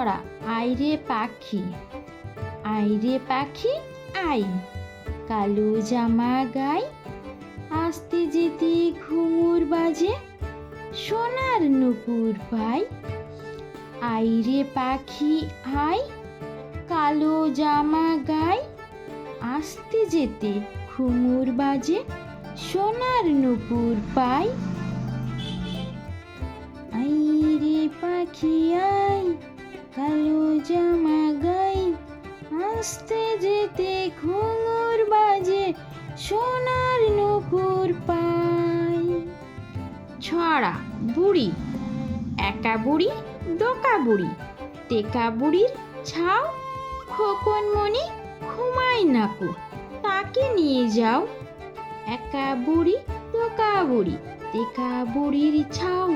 ছড়া আইরে পাখি, আইরে পাখি আই, কালো জামা গাই, আসতে যেতে ঘুঙুর বাজে, সোনার নুপুর পাই। আইরে পাখি আই, কালো জামা গাই, আসতে যেতে ঘুঙুর বাজে, সোনার নুপুর পাই। আইরে পাখি আই, কালো জামা গাই, আসতে যেতে ঘুঙুর বাজে, সোনার নুপুর পাই। ছড়া বুড়ি, একা বুড়ি ডোকা বুড়ি, টেকা বুড়ির ছাও, খোকন মনি ঘুমাই নাকো, তাকে নিয়ে যাও। একা বুড়ি ডোকা বুড়ি, টেকা বুড়ির ছাও,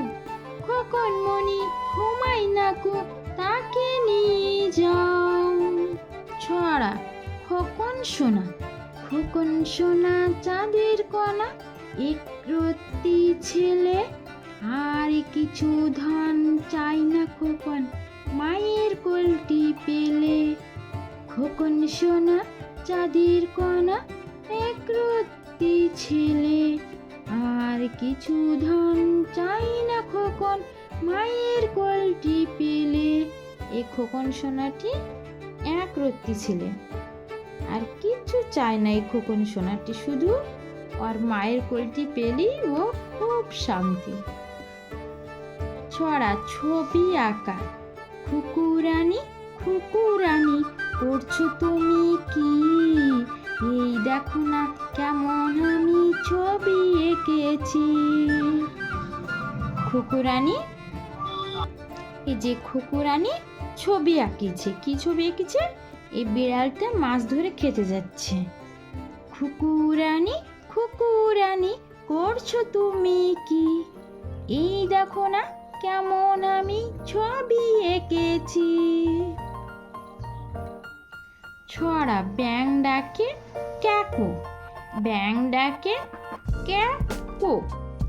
খোকন মনি ঘুমাই নাকো, তাকে নিয়ে যাও। ছড়া খোকন সোনা, খোকন সোনা চাঁদের কণা, এক রত্তি ছেলে, আর কিছু ধন চাই না খোকন, মায়ের কোলটি পেলে। খোকন সোনা চাঁদের কণা, এক রত্তি ছেলে, আর কিছু ধন চাই না খোকন, মায়ের কোলটি পেলে। এই খোকন সোনাটি এক রত্তি ছেলে, আর কিছু চায় না এই খোকন সোনাটি, শুধু আর মায়ের কোলটি পেলেই ও খুব শান্তি। ছড়া ছবি আঁকা, খুকুরানি খুকুরানি করছো তুমি কি, এই দেখো না কেমন আমি ছবি এঁকেছি। খুকুরানি, এই যে খুকুরানি ছবি আঁকিছে। কি ছবি এঁকেছে? এই বিড়ালটা মাছ ধরে খেতে যাচ্ছে। খুকুরানি খুকুরানি করছো তুমি কি, এই দেখো না কেমন আমি ছবি এঁকেছি। ছড়া ব্যাং ডাকে ক্যাকো, ব্যাং ডাকে ক্যাকো,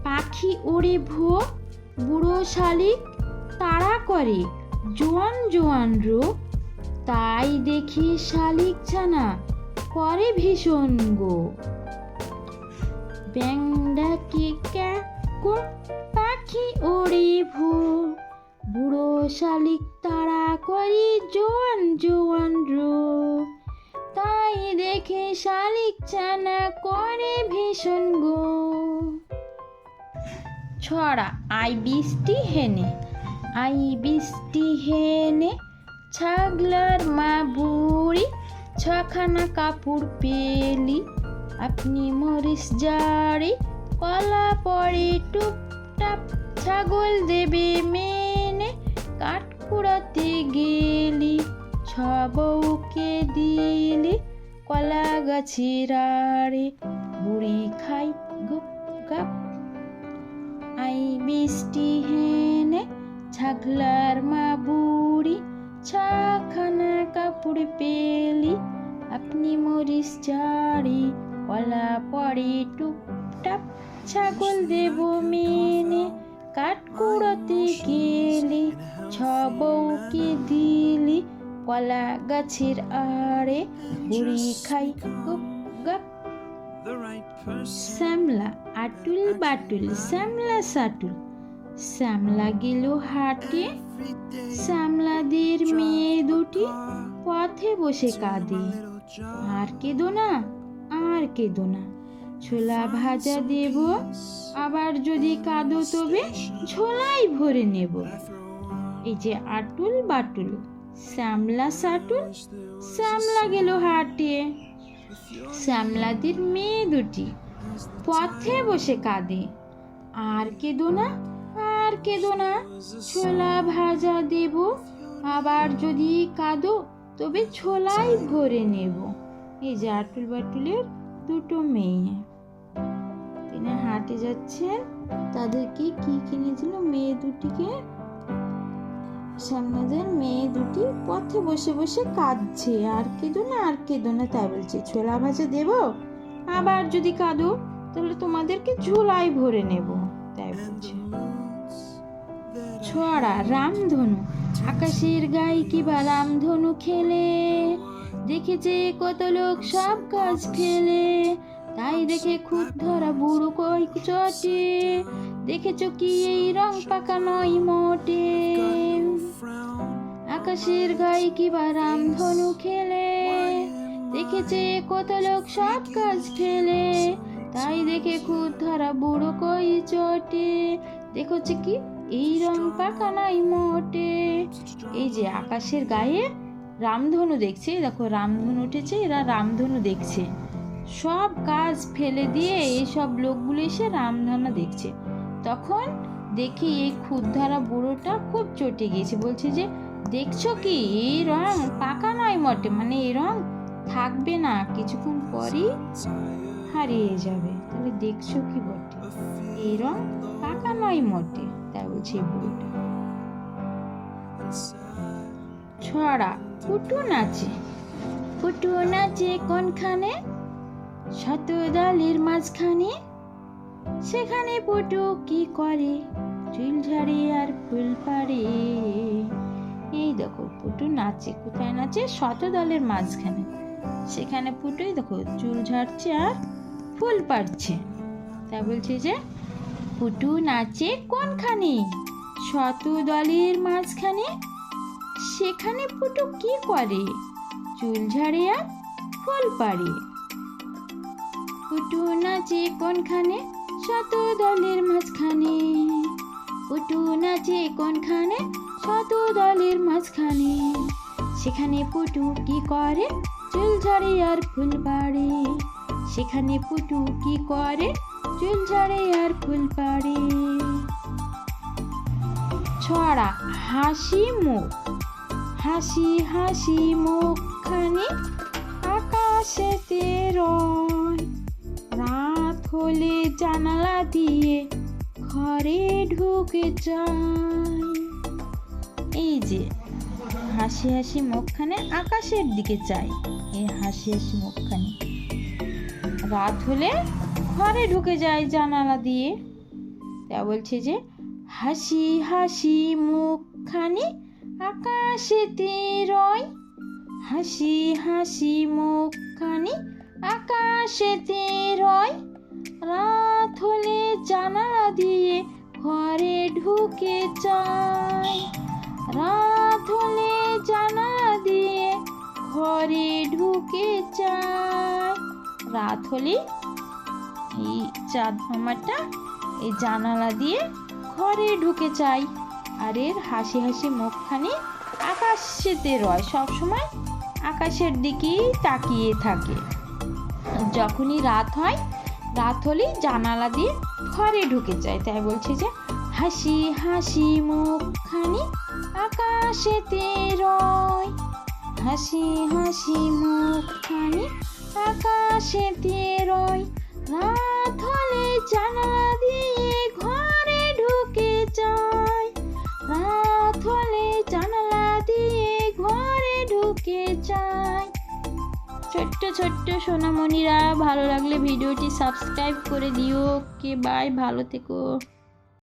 পাখি ওড়ে ভো, বুড়ো শালিক তাড়া করে, জোয়ান জোয়ান রোগ, তাই দেখি শালিক ছানা করে ভীষণ গো। ব্যাং ডাকে ক্যাকো, পাখি ওড়ে ভো, বুড়ো শালিক তাড়া করে, জোয়ান জোয়ান রোগ, তাই দেখে শালিক ছানা করে ভীষণ গো। ছড়া আই বৃষ্টি হেনে, আই বৃষ্টি হেনে, ছাগলার মা বুড়ি, ছখানা কাপড় পেলি, আপনি মরিস জাড়ি, কলা পড়ে টুপটাপ, ছাগল দেবে মেনে, কাঠ কুড়াতে গেলি, ছ বউকে দিলি, কলা গাছের আড়ে, বুড়ি খাই গুপ গাপ। আই বৃষ্টি হেনে, ছাগলার মা বুড়ি, ছখানা কাপড় পেলি, আপনি মরিস জাড়ি, কলা পড়ে টুপটাপ, ছাগল দেব মেনে, কাঠ কুড়াতে গেলি, ছ বউকে দিলি, কলা গাছের আড়ে, বুড়ি খাই গুপ গাপ। শ্যামলা আটুল বাটুল শ্যামলা সাটুল, শ্যামলা গেল হাটে, শ্যামলাদের মেয়ে দুটি পথে বসে কাঁদে, আর কেঁদো না আর কেঁদো না, ছোলা ভাজা দেব, আবার যদি কাঁদো তবে ছোলাই ভরে নেব। এই যে আটুল বাটুল শ্যামলা সাটুল, শ্যামলা গেল হাটে, শ্যামলাদের মেয়ে দুটি পথে বসে কাঁদে, আর কেঁদো না আর কেঁদো না, ছোলা ভাজা দেব, আবার যদি কাঁদো তবে ছোলাই ভরে নেব। এই যে আটুল বাটুলের দুটো মেয়ে, তিনি হাটে যাচ্ছেন, তাদেরকে কি কিনে দিল? মেয়ে দুটিকে, শ্যামলাদের মেয়ে দুটি পথে বসে বসে কাঁদছে, আর কেঁদো না আর কেঁদো না, তাই বলছে ছোলা ভাজা দেব, আবার যদি কাঁদো তাহলে তোমাদেরকে ঝোলাই ভরে নেব, তাই বলছে। ছড়া রামধনু। আকাশের গায়ে কিবা রামধনু খেলে, দেখেছে কত লোক সব কাজ ফেলে, তাই দেখে খুদ ধরা বুড়ো কই চটে, দেখেছ কি এই রং পাকা নয় মোটে। আকাশের গায়ে কিবা রামধনু খেলে, দেখেছে কত লোক সব কাজ ফেলে, তাই দেখে খুদ ধরা বুড়ো কই চটে, দেখেছে কি এই রং পাকা নাই মোটে। এই যে আকাশের গায়ে রামধনু দেখছে, দেখো রামধনু উঠেছে, এরা রামধনু দেখছে, সব কাজ ফেলে দিয়ে এইসব লোকগুলো এসে রামধনু দেখছে। তখন দেখি এই ক্ষুদ্ধারা বুড়োটা খুব চটে গিয়েছে, বলছে যে দেখছো কি এই রং পাকা নয় মোটে, মানে এই রং থাকবে না, কিছুক্ষণ পরই হারিয়ে যাবে, তাহলে দেখছো কি বটে এই রং পাকা নয় মোটে, তাই বলছে এই বুড়োটা। ছড়া পুটু নাচে। পুটু নাচে কোনখানে? শত ডালের মাঝখানে। সেখানে পুটু কি করে? চুল ঝাড়ে আর ফুল পাড়ে। এই দেখো পুটু নাচে, কোথায় নাচে? শত ডালের মাঝখানে। সেখানে পুটুই দেখো চুল ঝাড়ছে আর ফুল পাড়ছে, তাই বলছে যে পুটু নাচে কোনখানে? শত ডালের মাঝখানে। সেখানে পুটু কি করে? চুল ঝাড়ে আর ফুল পাড়ে। পুটু নাচে কোনখানে? শত ডালের মাঝখানে। পুটু নাচে কোনখানে? শত ডালের মাঝখানে। সেখানে পুটু কি করে? চুল ঝাড়ে আর ফুল পাড়ে। সেখানে পুটু কি করে? চুল ঝাড়ে আর ফুল পাড়ে। ছড়া হাসি মুখ। হাসি হাসি মুখখানি আকাশেতে রয়, রাত হলে জানালা দিয়ে ঘরে ঢুকে যায়। এই যে হাসি হাসি মুখখানে আকাশের দিকে চায়, এই হাসি হাসি মুখখানি রাত হলে ঘরে ঢুকে যায় জানালা দিয়ে, তা বলছে যে হাসি হাসি মুখখানি আকাশেতে রয়। হাসি হাসি মুখখানি আকাশেতে রয়, রাত হলে জানালা দিয়ে ঘরে ঢুকে যায়। রাত হলে জানালা দিয়ে ঘরে ঢুকে যায়। রাত হলে এই চাঁদ মামাটা এই জানালা দিয়ে ঘরে ঢুকে যায়, আর এর হাসি হাসি মুখখানি আকাশেতে রয়, সবসময় আকাশের দিকেই তাকিয়ে থাকে। যখনই রাত হয়, রাত হলেই জানালা দিয়ে ঘরে ঢুকে যায়, তাই বলছে যে হাসি হাসি মুখখানি আকাশেতে রয়। হাসি হাসি মুখখানি আকাশেতে রয়, রাত হলে জানালা দিয়ে ঘরে ঢুকে যায়। রাত হলে জানালা দিয়ে ঘরে ঢুকে যায়। ছোট্ট ছোট্ট সোনামণিরা, ভালো লাগলে ভিডিওটি সাবস্ক্রাইব করে দিও। ওকে বাই, ভালো থেকো।